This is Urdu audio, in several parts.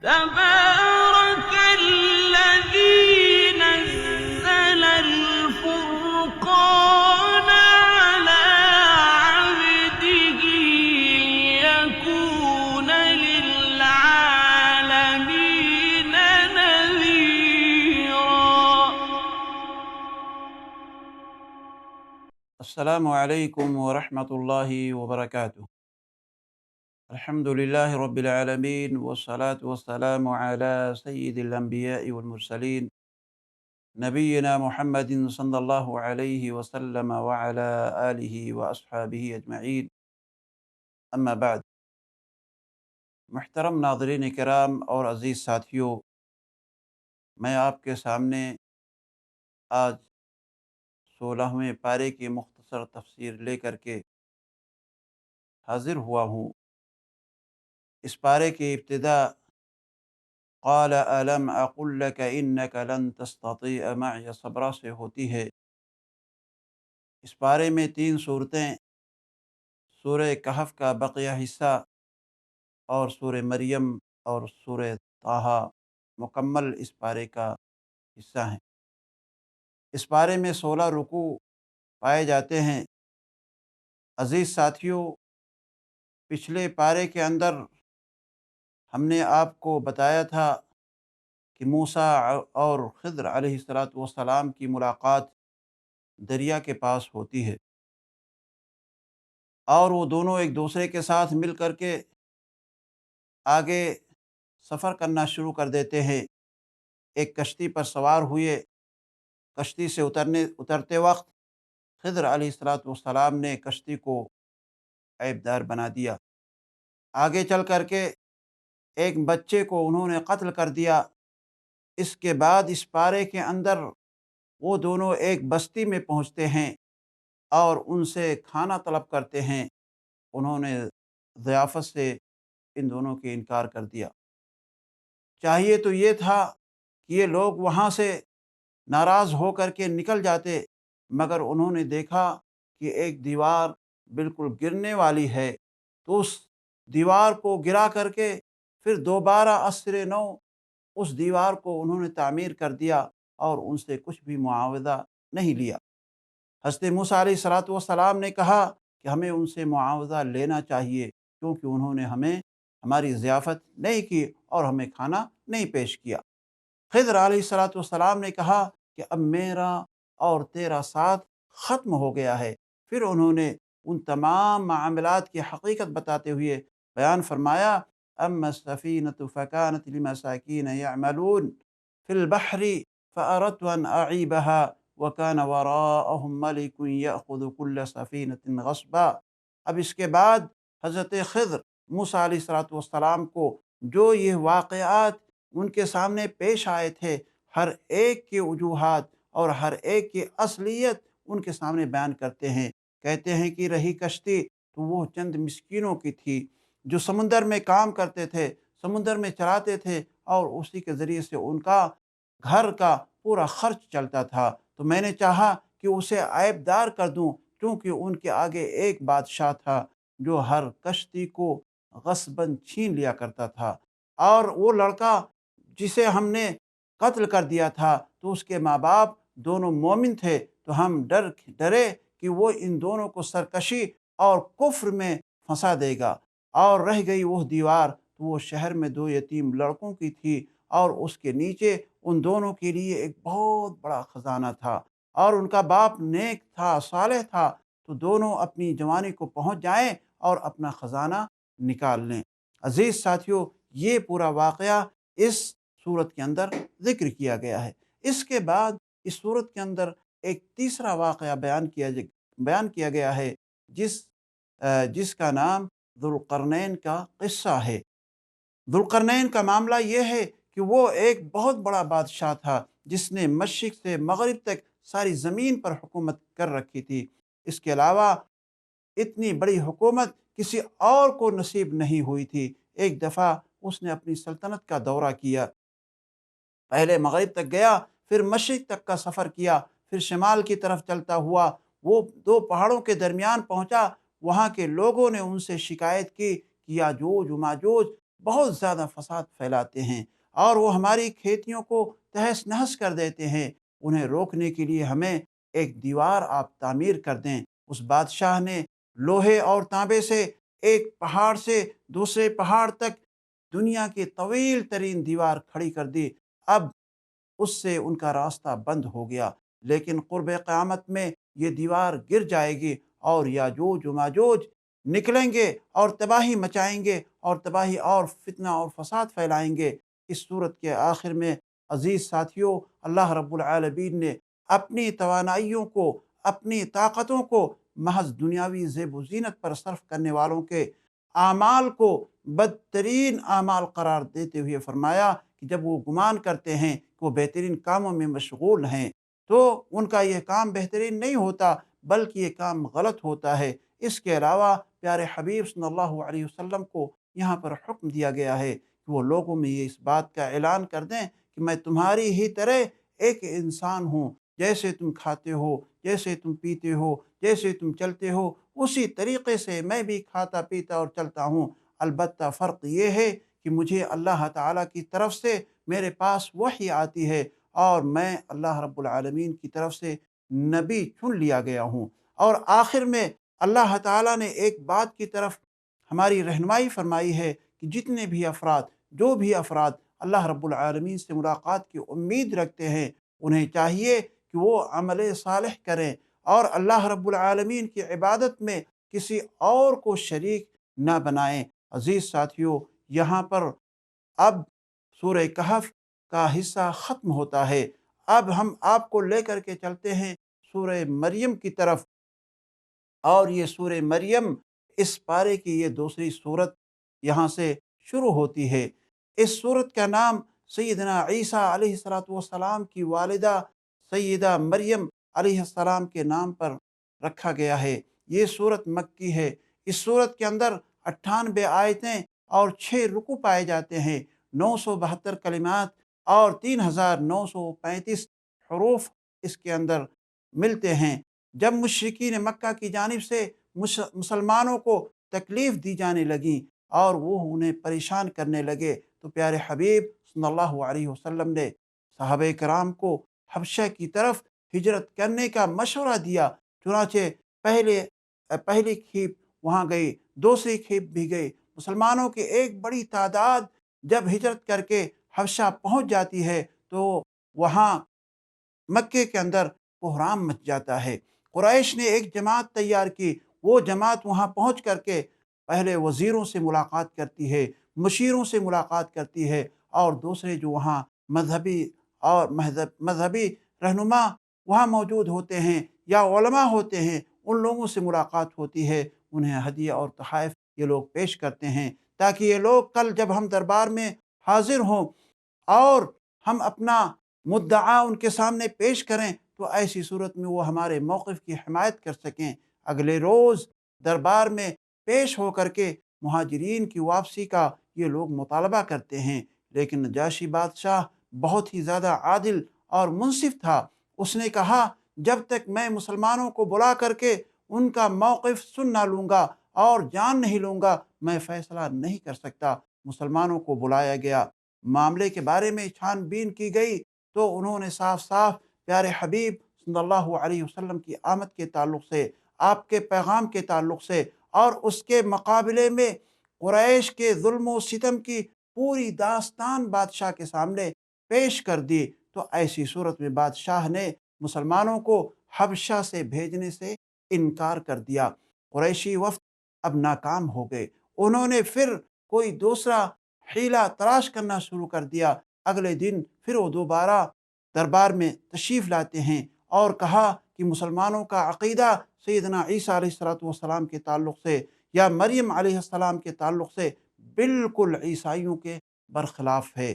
تبارك الذي نزل الفرقان على عبده ليكون للعالمين نذيرا۔ السلام علیکم ورحمۃ اللہ وبرکاتہ۔ الحمد للہ رب العالمین والصلاة والسلام علی سید الانبیاء والمرسلین نبینا محمد صلی اللہ علیہ وسلم وعلی آلہ واصحابہ اجمعین، اما بعد۔ محترم ناظرین کرام اور عزیز ساتھیوں، میں آپ کے سامنے آج 16ویں پارے کی مختصر تفسیر لے کر کے حاضر ہوا ہوں۔ اس پارے کی ابتدا قال الم اقل لك انك لن تستطيع معي صبرا سے ہوتی ہے۔ اس پارے میں 3 صورتیں، سورہ کہف کا بقیہ حصہ اور سورہ مریم اور سورہ طٰہٰ مکمل اس پارے کا حصہ ہیں۔ اس پارے میں 16 رکوع پائے جاتے ہیں۔ عزیز ساتھیوں، پچھلے پارے کے اندر ہم نے آپ کو بتایا تھا کہ موسیٰ اور خضر علیہ السلام کی ملاقات دریا کے پاس ہوتی ہے، اور وہ دونوں ایک دوسرے کے ساتھ مل کر کے آگے سفر کرنا شروع کر دیتے ہیں۔ ایک کشتی پر سوار ہوئے، کشتی سے اترتے وقت خضر علیہ السلام نے کشتی کو عیبدار بنا دیا۔ آگے چل کر کے ایک بچے کو انہوں نے قتل کر دیا۔ اس کے بعد اس پارے کے اندر وہ دونوں ایک بستی میں پہنچتے ہیں اور ان سے کھانا طلب کرتے ہیں۔ انہوں نے ضیافت سے ان دونوں کے انکار کر دیا۔ چاہیے تو یہ تھا کہ یہ لوگ وہاں سے ناراض ہو کر کے نکل جاتے، مگر انہوں نے دیکھا کہ ایک دیوار بالکل گرنے والی ہے، تو اس دیوار کو گرا کر کے پھر دوبارہ عصر نو اس دیوار کو انہوں نے تعمیر کر دیا اور ان سے کچھ بھی معاوضہ نہیں لیا۔ حضرت موسیٰ علیہ السلام نے کہا کہ ہمیں ان سے معاوضہ لینا چاہیے، کیونکہ انہوں نے ہماری ضیافت نہیں کی اور ہمیں کھانا نہیں پیش کیا۔ خضر علیہ السلام نے کہا کہ اب میرا اور تیرا ساتھ ختم ہو گیا ہے۔ پھر انہوں نے ان تمام معاملات کی حقیقت بتاتے ہوئے بیان فرمایا، اما السفینۃ فکانت لمساکین یعملون فی البحر فاردت ان اعیبها وکان وراءہم ملک یأخذ کل سفینۃ غصبا۔ اب اس کے بعد حضرت خضر موسیٰ علیہ السلام کو جو یہ واقعات ان کے سامنے پیش آئے تھے، ہر ایک کی وجوہات اور ہر ایک کی اصلیت ان کے سامنے بیان کرتے ہیں۔ کہتے ہیں کہ رہی کشتی تو وہ چند مسکینوں کی تھی جو سمندر میں کام کرتے تھے، سمندر میں چلاتے تھے، اور اسی کے ذریعے سے ان کا گھر کا پورا خرچ چلتا تھا۔ تو میں نے چاہا کہ اسے عیبدار کر دوں، کیونکہ ان کے آگے ایک بادشاہ تھا جو ہر کشتی کو غصباً چھین لیا کرتا تھا، اور وہ لڑکا جسے ہم نے قتل کر دیا تھا تو اس کے ماں باپ دونوں مومن تھے، تو ہم ڈرے کہ وہ ان دونوں کو سرکشی اور کفر میں پھنسا دے گا۔ اور رہ گئی وہ دیوار، تو وہ شہر میں 2 یتیم لڑکوں کی تھی، اور اس کے نیچے ان دونوں کے لیے ایک بہت بڑا خزانہ تھا، اور ان کا باپ نیک تھا، صالح تھا، تو دونوں اپنی جوانی کو پہنچ جائیں اور اپنا خزانہ نکال لیں۔ عزیز ساتھیوں، یہ پورا واقعہ اس صورت کے اندر ذکر کیا گیا ہے۔ اس کے بعد اس صورت کے اندر ایک تیسرا واقعہ بیان کیا گیا ہے، جس کا نام ذوالقرنین کا قصہ ہے۔ ذوالقرنین کا معاملہ یہ ہے کہ وہ ایک بہت بڑا بادشاہ تھا جس نے مشرق سے مغرب تک ساری زمین پر حکومت کر رکھی تھی۔ اس کے علاوہ اتنی بڑی حکومت کسی اور کو نصیب نہیں ہوئی تھی۔ ایک دفعہ اس نے اپنی سلطنت کا دورہ کیا، پہلے مغرب تک گیا، پھر مشرق تک کا سفر کیا، پھر شمال کی طرف چلتا ہوا وہ 2 پہاڑوں کے درمیان پہنچا۔ وہاں کے لوگوں نے ان سے شکایت کی کہ یاجوج و ماجوج بہت زیادہ فساد پھیلاتے ہیں اور وہ ہماری کھیتیوں کو تہس نہس کر دیتے ہیں۔ انہیں روکنے کے لیے ہمیں ایک دیوار آپ تعمیر کر دیں۔ اس بادشاہ نے لوہے اور تانبے سے ایک پہاڑ سے دوسرے پہاڑ تک دنیا کی طویل ترین دیوار کھڑی کر دی۔ اب اس سے ان کا راستہ بند ہو گیا، لیکن قرب قیامت میں یہ دیوار گر جائے گی اور یاجوج و ماجوج نکلیں گے اور تباہی مچائیں گے اور تباہی اور فتنہ اور فساد پھیلائیں گے۔ اس صورت کے آخر میں عزیز ساتھیوں، اللہ رب العالمین نے اپنی توانائیوں کو، اپنی طاقتوں کو محض دنیاوی زیب و زینت پر صرف کرنے والوں کے اعمال کو بدترین اعمال قرار دیتے ہوئے فرمایا کہ جب وہ گمان کرتے ہیں کہ وہ بہترین کاموں میں مشغول ہیں تو ان کا یہ کام بہترین نہیں ہوتا، بلکہ یہ کام غلط ہوتا ہے۔ اس کے علاوہ پیارے حبیب صلی اللہ علیہ وسلم کو یہاں پر حکم دیا گیا ہے کہ وہ لوگوں میں یہ اس بات کا اعلان کر دیں کہ میں تمہاری ہی طرح ایک انسان ہوں، جیسے تم کھاتے ہو، جیسے تم پیتے ہو، جیسے تم چلتے ہو، اسی طریقے سے میں بھی کھاتا پیتا اور چلتا ہوں۔ البتہ فرق یہ ہے کہ مجھے اللہ تعالیٰ کی طرف سے میرے پاس وحی آتی ہے اور میں اللہ رب العالمین کی طرف سے نبی چن لیا گیا ہوں۔ اور آخر میں اللہ تعالیٰ نے ایک بات کی طرف ہماری رہنمائی فرمائی ہے کہ جتنے بھی افراد، جو بھی افراد اللہ رب العالمین سے ملاقات کی امید رکھتے ہیں، انہیں چاہیے کہ وہ عمل صالح کریں اور اللہ رب العالمین کی عبادت میں کسی اور کو شریک نہ بنائیں۔ عزیز ساتھیوں، یہاں پر اب سورہ کہف کا حصہ ختم ہوتا ہے۔ اب ہم آپ کو لے کر کے چلتے ہیں سورہ مریم کی طرف، اور یہ سورہ مریم اس پارے کی یہ دوسری صورت یہاں سے شروع ہوتی ہے۔ اس صورت کا نام سیدنا عیسیٰ علیہ السلام کی والدہ سیدہ مریم علیہ السلام کے نام پر رکھا گیا ہے۔ یہ صورت مکی ہے۔ اس صورت کے اندر 98 آیتیں اور 6 رکوع پائے جاتے ہیں، 972 کلمات اور 3935 حروف اس کے اندر ملتے ہیں۔ جب مشرکین مکہ کی جانب سے مسلمانوں کو تکلیف دی جانے لگیں اور وہ انہیں پریشان کرنے لگے تو پیارے حبیب صلی اللہ علیہ وسلم نے صحابہ کرام کو حبشہ کی طرف ہجرت کرنے کا مشورہ دیا۔ چنانچہ پہلی کھیپ وہاں گئی، دوسری کھیپ بھی گئی۔ مسلمانوں کی ایک بڑی تعداد جب ہجرت کر کے حبشہ پہنچ جاتی ہے تو وہاں مکے کے اندر کوہرام مچ جاتا ہے۔ قریش نے ایک جماعت تیار کی، وہ جماعت وہاں پہنچ کر کے پہلے وزیروں سے ملاقات کرتی ہے، مشیروں سے ملاقات کرتی ہے، اور دوسرے جو وہاں مذہبی رہنما وہاں موجود ہوتے ہیں یا علماء ہوتے ہیں، ان لوگوں سے ملاقات ہوتی ہے۔ انہیں ہدیہ اور تحائف یہ لوگ پیش کرتے ہیں تاکہ یہ لوگ کل جب ہم دربار میں حاضر ہوں اور ہم اپنا مدعا ان کے سامنے پیش کریں تو ایسی صورت میں وہ ہمارے موقف کی حمایت کر سکیں۔ اگلے روز دربار میں پیش ہو کر کے مہاجرین کی واپسی کا یہ لوگ مطالبہ کرتے ہیں، لیکن نجاشی بادشاہ بہت ہی زیادہ عادل اور منصف تھا۔ اس نے کہا جب تک میں مسلمانوں کو بلا کر کے ان کا موقف سن نہ لوں گا اور جان نہیں لوں گا، میں فیصلہ نہیں کر سکتا۔ مسلمانوں کو بلایا گیا، معاملے کے بارے میں چھان بین کی گئی تو انہوں نے صاف صاف پیارے حبیب صلی اللہ علیہ وسلم کی آمد کے تعلق سے، آپ کے پیغام کے تعلق سے اور اس کے مقابلے میں قریش کے ظلم و ستم کی پوری داستان بادشاہ کے سامنے پیش کر دی۔ تو ایسی صورت میں بادشاہ نے مسلمانوں کو حبشہ سے بھیجنے سے انکار کر دیا۔ قریشی وفد اب ناکام ہو گئے، انہوں نے پھر کوئی دوسرا حیلہ تلاش کرنا شروع کر دیا۔ اگلے دن پھر وہ دوبارہ دربار میں تشریف لاتے ہیں اور کہا کہ مسلمانوں کا عقیدہ سیدنا عیسیٰ علیہ السلام کے تعلق سے یا مریم علیہ السلام کے تعلق سے بالکل عیسائیوں کے برخلاف ہے۔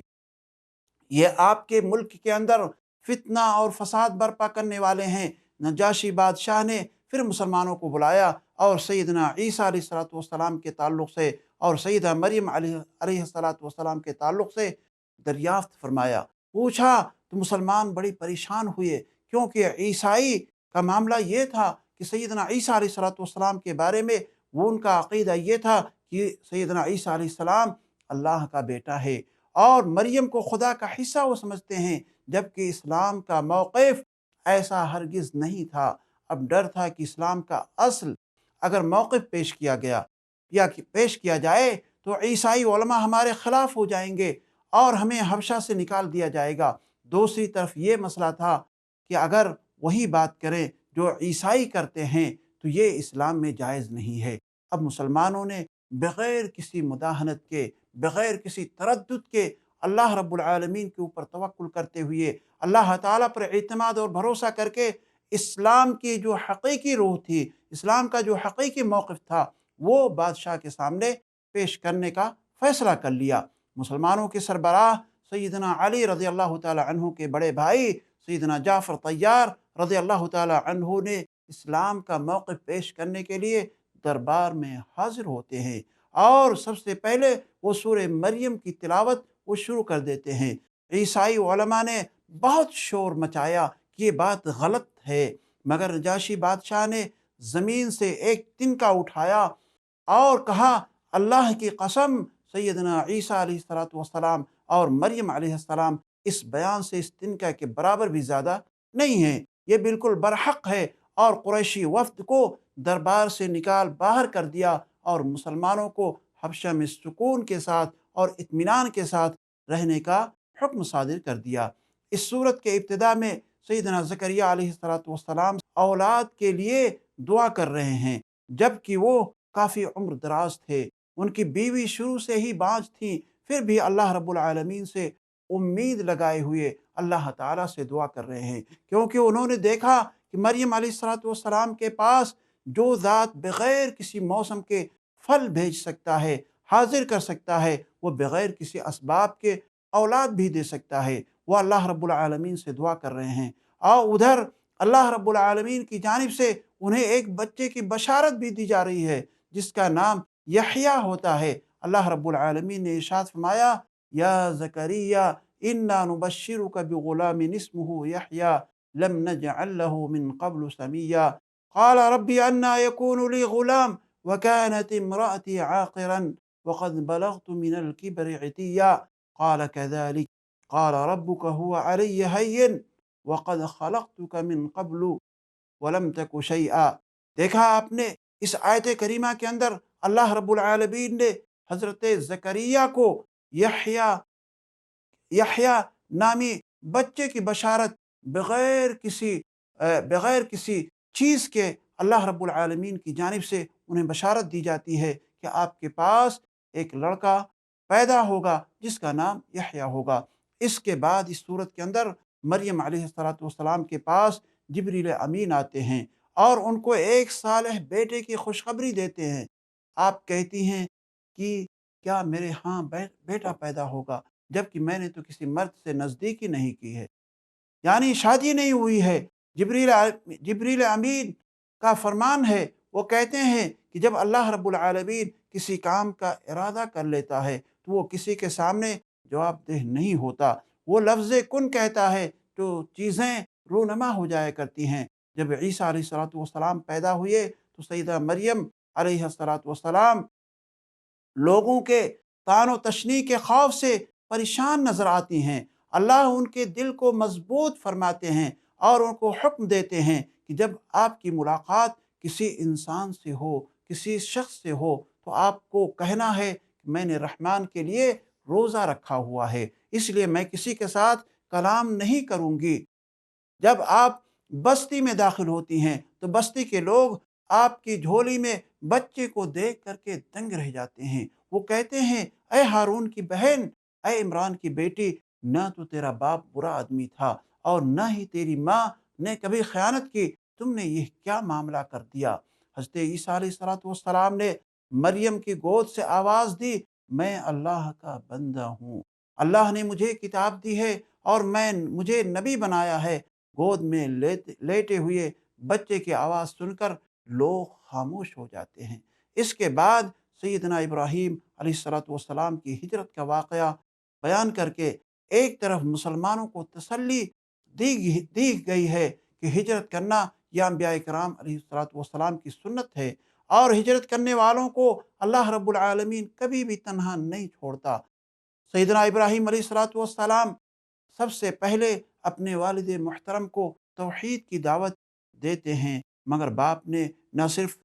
یہ آپ کے ملک کے اندر فتنہ اور فساد برپا کرنے والے ہیں۔ نجاشی بادشاہ نے پھر مسلمانوں کو بلایا اور سیدنا عیسیٰ علیہ السلام کے تعلق سے اور سیدہ مریم علیہ السلام کے تعلق سے دریافت فرمایا، پوچھا تو مسلمان بڑی پریشان ہوئے، کیونکہ عیسائی کا معاملہ یہ تھا کہ سیدنا عیسیٰ علیہ السلام کے بارے میں وہ ان کا عقیدہ یہ تھا کہ سیدنا عیسیٰ علیہ السلام اللہ کا بیٹا ہے، اور مریم کو خدا کا حصہ وہ سمجھتے ہیں، جبکہ اسلام کا موقف ایسا ہرگز نہیں تھا۔ اب ڈر تھا کہ اسلام کا اصل اگر موقف پیش کیا گیا یا پیش کیا جائے تو عیسائی علماء ہمارے خلاف ہو جائیں گے اور ہمیں حبشہ سے نکال دیا جائے گا۔ دوسری طرف یہ مسئلہ تھا کہ اگر وہی بات کریں جو عیسائی کرتے ہیں تو یہ اسلام میں جائز نہیں ہے۔ اب مسلمانوں نے بغیر کسی مداہنت کے، بغیر کسی تردد کے، اللہ رب العالمین کے اوپر توکل کرتے ہوئے، اللہ تعالیٰ پر اعتماد اور بھروسہ کر کے اسلام کی جو حقیقی روح تھی، اسلام کا جو حقیقی موقف تھا، وہ بادشاہ کے سامنے پیش کرنے کا فیصلہ کر لیا۔ مسلمانوں کے سربراہ سیدنا علی رضی اللہ تعالی عنہ کے بڑے بھائی سیدنا جعفر طیار رضی اللہ تعالی عنہ نے اسلام کا موقف پیش کرنے کے لیے دربار میں حاضر ہوتے ہیں، اور سب سے پہلے وہ سورہ مریم کی تلاوت وہ شروع کر دیتے ہیں۔ عیسائی علماء نے بہت شور مچایا کہ یہ بات غلط ہے، مگر نجاشی بادشاہ نے زمین سے ایک تنکا اٹھایا اور کہا، اللہ کی قسم، سیدنا عیسیٰ علیہ السلام اور مریم علیہ السلام اس بیان سے اس تنکا کے برابر بھی زیادہ نہیں ہیں، یہ بالکل برحق ہے، اور قریشی وفد کو دربار سے نکال باہر کر دیا اور مسلمانوں کو حبشہ میں سکون کے ساتھ اور اطمینان کے ساتھ رہنے کا حکم صادر کر دیا۔ اس صورت کے ابتدا میں سیدنا زکریہ علیہ السلام اولاد کے لیے دعا کر رہے ہیں، جبکہ وہ کافی عمر دراز تھے، ان کی بیوی شروع سے ہی بانجھ تھیں، پھر بھی اللہ رب العالمین سے امید لگائے ہوئے اللہ تعالیٰ سے دعا کر رہے ہیں، کیونکہ انہوں نے دیکھا کہ مریم علیہ السلام کے پاس جو ذات بغیر کسی موسم کے پھل بھیج سکتا ہے، حاضر کر سکتا ہے، وہ بغیر کسی اسباب کے اولاد بھی دے سکتا ہے، وہ اللہ رب العالمین سے دعا کر رہے ہیں، اور ادھر اللہ رب العالمین کی جانب سے انہیں ایک بچے کی بشارت بھی دی جا رہی ہے جس کا نام یحییٰ ہوتا ہے۔ اللہ رب العالمین نے ارشاد فرمایا، یا زکریا انا نبشرک بغلام اسمہ یحییٰ لم نجعل له من قبل سمیا قال رب انا يكون لي غلام وكانت امرأتي عاقرا وقد بلغت من الكبر عتيا قال كذلك قال ربك هو علي هين وقد خلقتك من قبل ولم تك شيئا۔ دیکھا آپ نے اس آیت کریمہ کے اندر اللہ رب العالمین نے حضرت زکریا کو یحییٰ نامی بچے کی بشارت بغیر کسی چیز کے اللہ رب العالمین کی جانب سے انہیں بشارت دی جاتی ہے کہ آپ کے پاس ایک لڑکا پیدا ہوگا جس کا نام یحییٰ ہوگا۔ اس کے بعد اس صورت کے اندر مریم علیہ السلام کے پاس جبریل امین آتے ہیں اور ان کو ایک صالح بیٹے کی خوشخبری دیتے ہیں۔ آپ کہتی ہیں کہ کیا میرے ہاں بیٹا پیدا ہوگا، جبکہ میں نے تو کسی مرد سے نزدیکی نہیں کی ہے، یعنی شادی نہیں ہوئی ہے۔ جبریل امین کا فرمان ہے، وہ کہتے ہیں کہ جب اللہ رب العالمین کسی کام کا ارادہ کر لیتا ہے تو وہ کسی کے سامنے جواب دہ نہیں ہوتا، وہ لفظ کن کہتا ہے تو چیزیں رونما ہو جایا کرتی ہیں۔ جب عیسیٰ علیہ السلام پیدا ہوئے تو سیدہ مریم علیہ السلام لوگوں کے طعن و تشنیع کے خوف سے پریشان نظر آتی ہیں۔ اللہ ان کے دل کو مضبوط فرماتے ہیں اور ان کو حکم دیتے ہیں کہ جب آپ کی ملاقات کسی انسان سے ہو، کسی شخص سے ہو، تو آپ کو کہنا ہے کہ میں نے رحمان کے لیے روزہ رکھا ہوا ہے، اس لیے میں کسی کے ساتھ کلام نہیں کروں گی۔ جب آپ بستی میں داخل ہوتی ہیں تو بستی کے لوگ آپ کی جھولی میں بچے کو دیکھ کر کے دنگ رہ جاتے ہیں، وہ کہتے ہیں، اے ہارون کی بہن، اے عمران کی بیٹی، نہ تو تیرا باپ برا آدمی تھا اور نہ ہی تیری ماں نے کبھی خیانت کی، تم نے یہ کیا معاملہ کر دیا؟ حضرت عیسیٰ علیہ السلام نے مریم کی گود سے آواز دی، میں اللہ کا بندہ ہوں، اللہ نے مجھے کتاب دی ہے اور مجھے نبی بنایا ہے۔ گود میں لیٹے ہوئے بچے کی آواز سن کر لوگ خاموش ہو جاتے ہیں۔ اس کے بعد سیدنا ابراہیم علیہ السلام کی ہجرت کا واقعہ بیان کر کے ایک طرف مسلمانوں کو تسلی دی گئی ہے کہ ہجرت کرنا یہ انبیاء کرام علیہ السلام کی سنت ہے، اور ہجرت کرنے والوں کو اللہ رب العالمین کبھی بھی تنہا نہیں چھوڑتا۔ سیدنا ابراہیم علیہ السلام سب سے پہلے اپنے والد محترم کو توحید کی دعوت دیتے ہیں، مگر باپ نے نہ صرف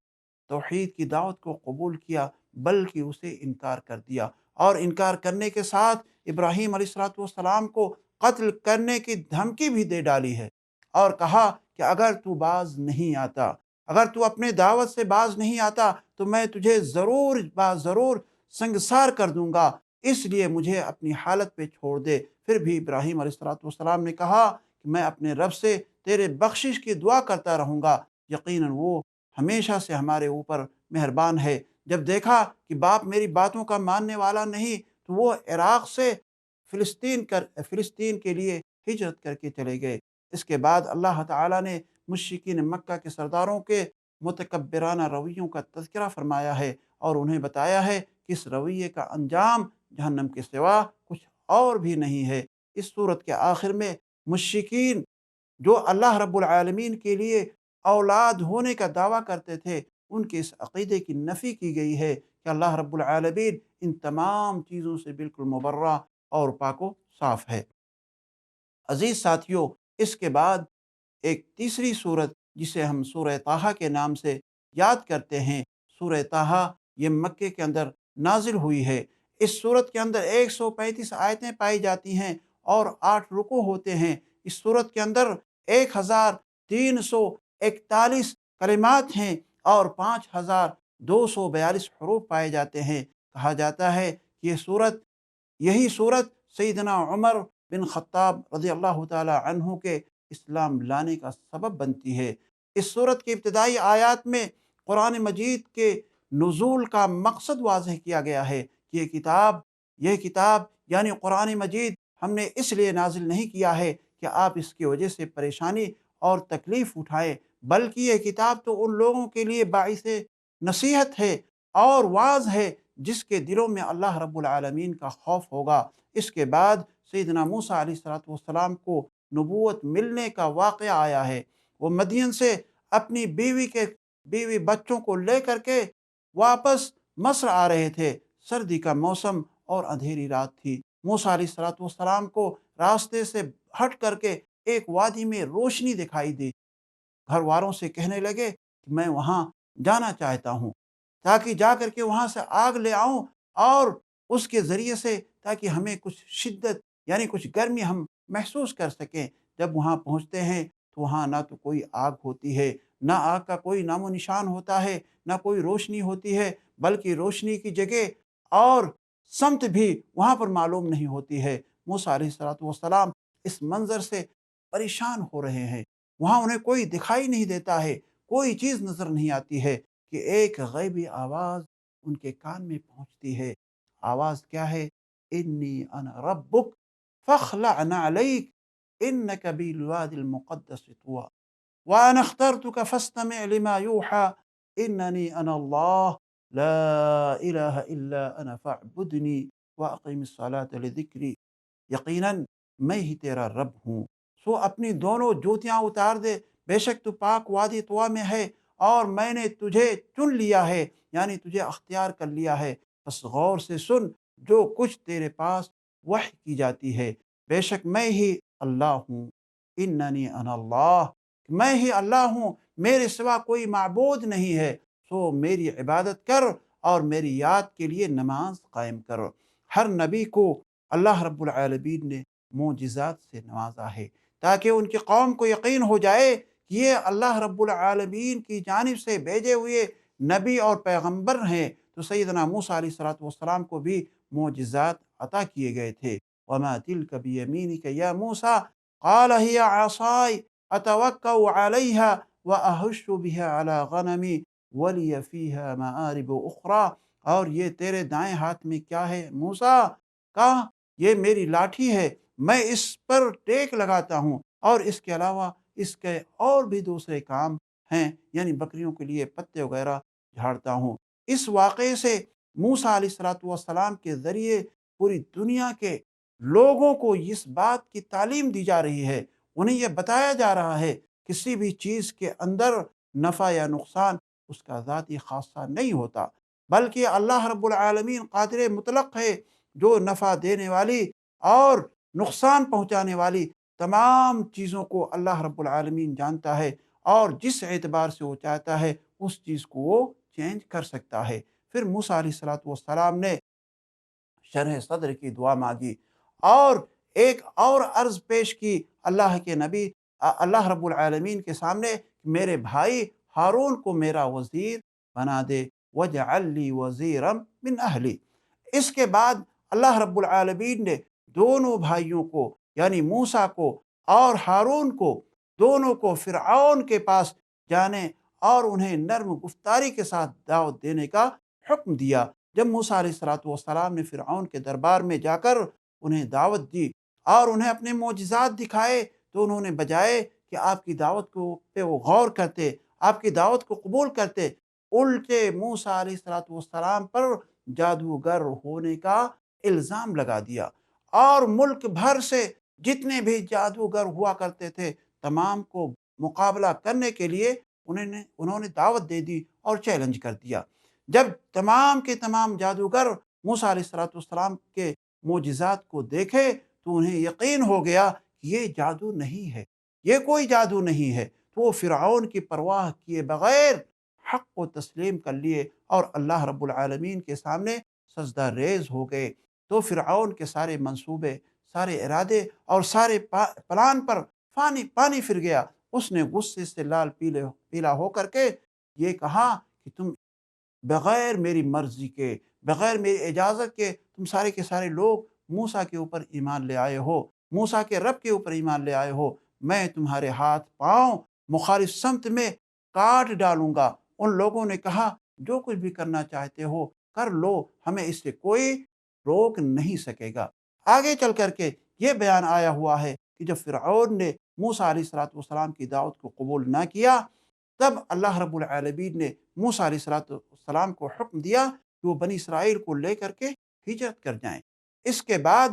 توحید کی دعوت کو قبول کیا بلکہ اسے انکار کر دیا، اور انکار کرنے کے ساتھ ابراہیم علیہ السلام کو قتل کرنے کی دھمکی بھی دے ڈالی ہے، اور کہا کہ اگر تو باز نہیں آتا، اگر تو اپنے دعوت سے باز نہیں آتا تو میں تجھے ضرور سنگسار کر دوں گا، اس لیے مجھے اپنی حالت پہ چھوڑ دے۔ پھر بھی ابراہیم علیہ السلام نے کہا کہ میں اپنے رب سے تیرے بخشش کی دعا کرتا رہوں گا، یقیناً وہ ہمیشہ سے ہمارے اوپر مہربان ہے۔ جب دیکھا کہ باپ میری باتوں کا ماننے والا نہیں تو وہ عراق سے فلسطین کے لیے ہجرت کر کے چلے گئے۔ اس کے بعد اللہ تعالیٰ نے مشرکین مکہ کے سرداروں کے متکبرانہ رویوں کا تذکرہ فرمایا ہے، اور انہیں بتایا ہے کہ اس رویے کا انجام جہنم کے سوا کچھ اور بھی نہیں ہے۔ اس صورت کے آخر میں مشرکین جو اللہ رب العالمین کے لیے اولاد ہونے کا دعویٰ کرتے تھے، ان کے اس عقیدے کی نفی کی گئی ہے کہ اللہ رب العالمین ان تمام چیزوں سے بالکل مبرہ اور پاک و صاف ہے۔ عزیز ساتھیوں، اس کے بعد ایک تیسری صورت جسے ہم سورہ طٰہٰ کے نام سے یاد کرتے ہیں، سورہ طٰہٰ یہ مکے کے اندر نازل ہوئی ہے۔ اس صورت کے اندر 135 آیتیں پائی جاتی ہیں اور 8 رکوع ہوتے ہیں۔ اس صورت کے اندر 1341 کلمات ہیں اور 5242 حروف پائے جاتے ہیں۔ کہا جاتا ہے کہ یہی صورت سیدنا عمر بن خطاب رضی اللہ تعالی عنہ کے اسلام لانے کا سبب بنتی ہے۔ اس صورت کی ابتدائی آیات میں قرآن مجید کے نزول کا مقصد واضح کیا گیا ہے کہ یہ کتاب یعنی قرآن مجید ہم نے اس لیے نازل نہیں کیا ہے کہ آپ اس کی وجہ سے پریشانی اور تکلیف اٹھائیں، بلکہ یہ کتاب تو ان لوگوں کے لیے باعث نصیحت ہے اور واعظ ہے جس کے دلوں میں اللہ رب العالمین کا خوف ہوگا۔ اس کے بعد سیدنا موسیٰ علیہ السلام کو نبوت ملنے کا واقعہ آیا ہے۔ وہ مدین سے اپنی بیوی بچوں کو لے کر کے واپس مصر آ رہے تھے۔ سردی کا موسم اور اندھیری رات تھی۔ موسیٰ علیہ السلام کو راستے سے ہٹ کر کے ایک وادی میں روشنی دکھائی دی۔ گھر والوں سے کہنے لگے کہ میں وہاں جانا چاہتا ہوں تاکہ جا کر کے وہاں سے آگ لے آؤں اور اس کے ذریعے سے تاکہ ہمیں کچھ شدت یعنی کچھ گرمی ہم محسوس کر سکیں۔ جب وہاں پہنچتے ہیں تو وہاں نہ تو کوئی آگ ہوتی ہے، نہ آگ کا کوئی نام و نشان ہوتا ہے، نہ کوئی روشنی ہوتی ہے، بلکہ روشنی کی جگہ اور سمت بھی وہاں پر معلوم نہیں ہوتی ہے۔ موسیٰ علیہ السلام اس منظر سے پریشان ہو رہے ہیں۔ وہاں انہیں کوئی دکھائی نہیں دیتا ہے، کوئی چیز نظر نہیں آتی ہے کہ ایک غیبی آواز ان کے کان میں پہنچتی ہے۔ آواز کیا ہے؟ انی انا ربک فاخلع نعلیک انک بالوادی المقدس طوی وانا اخترتک فاستمع لما یوحی اننی انا اللہ لا الہ الا انا فاعبدنی واقم الصلاۃ لذکری، یقیناً میں ہی تیرا رب ہوں، سو اپنی دونوں جوتیاں اتار دے، بے شک تو پاک وادی طویٰ میں ہے اور میں نے تجھے چن لیا ہے یعنی تجھے اختیار کر لیا ہے، بس غور سے سن جو کچھ تیرے پاس وحی کی جاتی ہے، بے شک میں ہی اللہ ہوں، اننی انا اللہ، میں ہی اللہ ہوں، میرے سوا کوئی معبود نہیں ہے، سو میری عبادت کر اور میری یاد کے لیے نماز قائم کر۔ ہر نبی کو اللہ رب العالمین نے معجزات سے نوازا ہے تاکہ ان کی قوم کو یقین ہو جائے کہ یہ اللہ رب العالمین کی جانب سے بھیجے ہوئے نبی اور پیغمبر ہیں۔ تو سیدنا موسیٰ علیہ السلام کو بھی معجزات عطا کیے گئے تھے۔ وما تلک بیمینک یا موسیٰ قال ہی عصائی اتوکأ علیہا واہش بها علی غنمی ولی فیہا مآرب اخری، اور یہ تیرے دائیں ہاتھ میں کیا ہے موسیٰ؟ کہا یہ میری لاٹھی ہے، میں اس پر ٹیک لگاتا ہوں اور اس کے علاوہ اس کے اور بھی دوسرے کام ہیں، یعنی بکریوں کے لیے پتے وغیرہ جھاڑتا ہوں۔ اس واقعے سے موسیٰ علیہ السلام کے ذریعے پوری دنیا کے لوگوں کو اس بات کی تعلیم دی جا رہی ہے، انہیں یہ بتایا جا رہا ہے کسی بھی چیز کے اندر نفع یا نقصان اس کا ذاتی خاصہ نہیں ہوتا، بلکہ اللہ رب العالمین قادر مطلق ہے، جو نفع دینے والی اور نقصان پہنچانے والی تمام چیزوں کو اللہ رب العالمین جانتا ہے، اور جس اعتبار سے وہ چاہتا ہے اس چیز کو وہ چینج کر سکتا ہے۔ پھر موسیٰ علیہ السلام نے شرح صدر کی دعا مانگی، اور ایک اور عرض پیش کی اللہ کے نبی اللہ رب العالمین کے سامنے، میرے بھائی ہارون کو میرا وزیر بنا دے، وَاجْعَلْ لِي وَزِيرًا مِّنْ أَهْلِي۔ اس کے بعد اللہ رب العالمین نے دونوں بھائیوں کو، یعنی موسیٰ کو اور ہارون کو، دونوں کو فرعون کے پاس جانے اور انہیں نرم گفتاری کے ساتھ دعوت دینے کا حکم دیا۔ جب موسیٰ علیہ السلام نے فرعون کے دربار میں جا کر انہیں دعوت دی اور انہیں اپنے معجزات دکھائے، تو انہوں نے بجائے کہ آپ کی دعوت کو پہ وہ غور کرتے، آپ کی دعوت کو قبول کرتے، الٹے موسیٰ علیہ السلام پر جادوگر ہونے کا الزام لگا دیا، اور ملک بھر سے جتنے بھی جادوگر ہوا کرتے تھے تمام کو مقابلہ کرنے کے لیے انہوں نے دعوت دے دی اور چیلنج کر دیا۔ جب تمام کے تمام جادوگر موسیٰ علیہ السلام کے معجزات کو دیکھے تو انہیں یقین ہو گیا کہ یہ جادو نہیں ہے، یہ کوئی جادو نہیں ہے، تو وہ فرعون کی پرواہ کیے بغیر حق کو تسلیم کر لیے اور اللہ رب العالمین کے سامنے سجدہ ریز ہو گئے۔ تو فرعون کے سارے منصوبے، سارے ارادے اور سارے پلان پر پانی پھر گیا۔ اس نے غصے سے لال پیلا ہو کر کے یہ کہا کہ تم بغیر میری مرضی کے، بغیر میری اجازت کے تم سارے کے سارے لوگ موسیٰ کے اوپر ایمان لے آئے ہو، موسیٰ کے رب کے اوپر ایمان لے آئے ہو، میں تمہارے ہاتھ پاؤں مخالف سمت میں کاٹ ڈالوں گا۔ ان لوگوں نے کہا جو کچھ بھی کرنا چاہتے ہو کر لو، ہمیں اس سے کوئی روک نہیں سکے گا۔ آگے چل کر کے یہ بیان آیا ہوا ہے کہ جب فرعون نے موسیٰ علیہ السلام کی دعوت کو قبول نہ کیا، تب اللہ رب العالمین نے موسیٰ علیہ السلام کو حکم دیا کہ وہ بنی اسرائیل کو لے کر کے ہجرت کر جائیں۔ اس کے بعد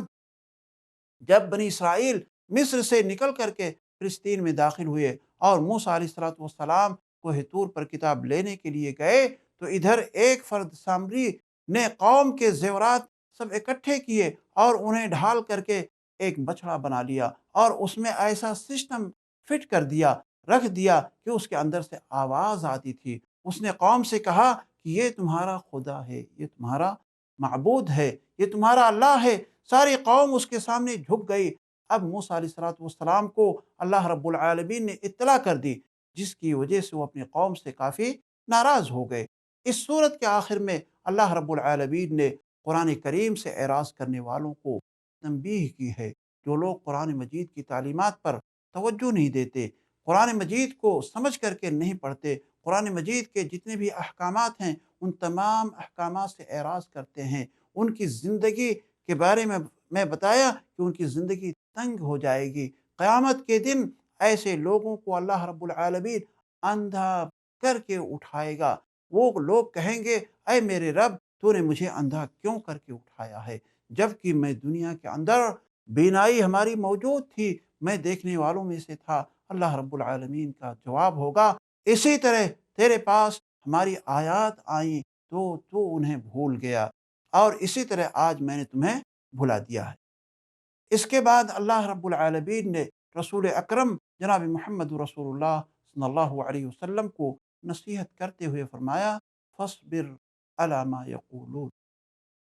جب بنی اسرائیل مصر سے نکل کر کے فلسطین میں داخل ہوئے اور موسیٰ علیہ السلام کو طور پر کتاب لینے کے لیے گئے، تو ادھر ایک فرد سامری نے قوم کے زیورات سب اکٹھے کیے اور انہیں ڈھال کر کے ایک بچڑا بنا لیا، اور اس میں ایسا سسٹم فٹ کر دیا، رکھ دیا کہ اس کے اندر سے آواز آتی تھی۔ اس نے قوم سے کہا کہ یہ تمہارا خدا ہے، یہ تمہارا معبود ہے، یہ تمہارا اللہ ہے۔ ساری قوم اس کے سامنے جھک گئی۔ اب موسیٰ علیہ السلام کو اللہ رب العالمین نے اطلاع کر دی، جس کی وجہ سے وہ اپنی قوم سے کافی ناراض ہو گئے۔ اس صورت کے آخر میں اللہ رب العالمین نے قرآن کریم سے اعراض کرنے والوں کو تنبیہ کی ہے، جو لوگ قرآن مجید کی تعلیمات پر توجہ نہیں دیتے، قرآن مجید کو سمجھ کر کے نہیں پڑھتے، قرآن مجید کے جتنے بھی احکامات ہیں ان تمام احکامات سے اعراض کرتے ہیں، ان کی زندگی کے بارے میں بتایا کہ ان کی زندگی تنگ ہو جائے گی۔ قیامت کے دن ایسے لوگوں کو اللہ رب العالمین اندھا کر کے اٹھائے گا۔ وہ لوگ کہیں گے اے میرے رب، تو نے مجھے اندھا کیوں کر کے اٹھایا ہے، جبکہ میں دنیا کے اندر بینائی ہماری موجود تھی، میں دیکھنے والوں میں سے تھا۔ اللہ رب العالمین کا جواب ہوگا اسی طرح تیرے پاس ہماری آیات آئیں تو انہیں بھول گیا، اور اسی طرح آج میں نے تمہیں بھلا دیا ہے۔ اس کے بعد اللہ رب العالمین نے رسول اکرم جناب محمد رسول اللہ صلی اللہ علیہ وسلم کو نصیحت کرتے ہوئے فرمایا فاصبر علی ما یقولون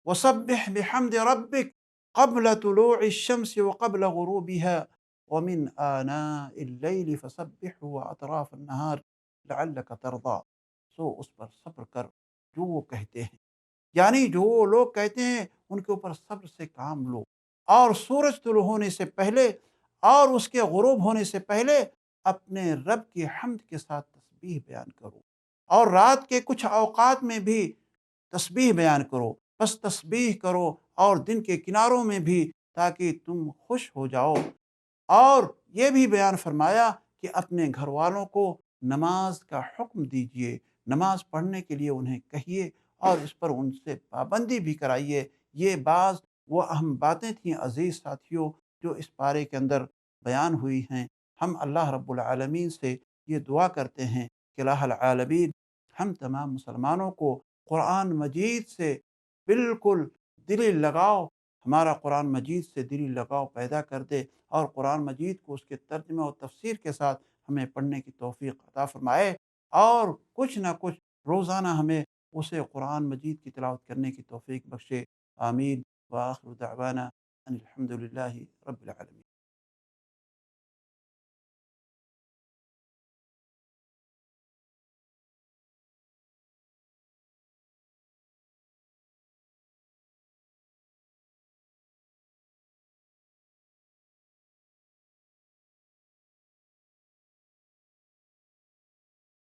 وسبح بحمد ربک قبل طلوع الشمس وقبل غروبها ومن آناء اللیل فسبح واطراف النہار لعلک ترضی۔ سو اس پر صبر کر جو وہ کہتے ہیں، یعنی جو وہ لوگ کہتے ہیں ان کے اوپر صبر سے کام لو، اور سورج طلوع ہونے سے پہلے اور اس کے غروب ہونے سے پہلے اپنے رب کی حمد کے ساتھ تسبیح بیان کرو، اور رات کے کچھ اوقات میں بھی تسبیح بیان کرو، بس تسبیح کرو، اور دن کے کناروں میں بھی، تاکہ تم خوش ہو جاؤ۔ اور یہ بھی بیان فرمایا کہ اپنے گھر والوں کو نماز کا حکم دیجئے، نماز پڑھنے کے لیے انہیں کہیے اور اس پر ان سے پابندی بھی کرائیے۔ یہ بعض وہ اہم باتیں تھیں عزیز ساتھیوں جو اس پارے کے اندر بیان ہوئی ہیں۔ ہم اللہ رب العالمین سے یہ دعا کرتے ہیں کہ الہ العالمین ہم تمام مسلمانوں کو قرآن مجید سے بالکل دلی لگاؤ، ہمارا قرآن مجید سے دلی لگاؤ پیدا کر دے، اور قرآن مجید کو اس کے ترجمہ اور تفسیر کے ساتھ ہمیں پڑھنے کی توفیق عطا فرمائے، اور کچھ نہ کچھ روزانہ ہمیں اسے قرآن مجید کی تلاوت کرنے کی توفیق بخشے۔ آمین۔ وآخر دعوانا ان الحمد للہ رب العالمین۔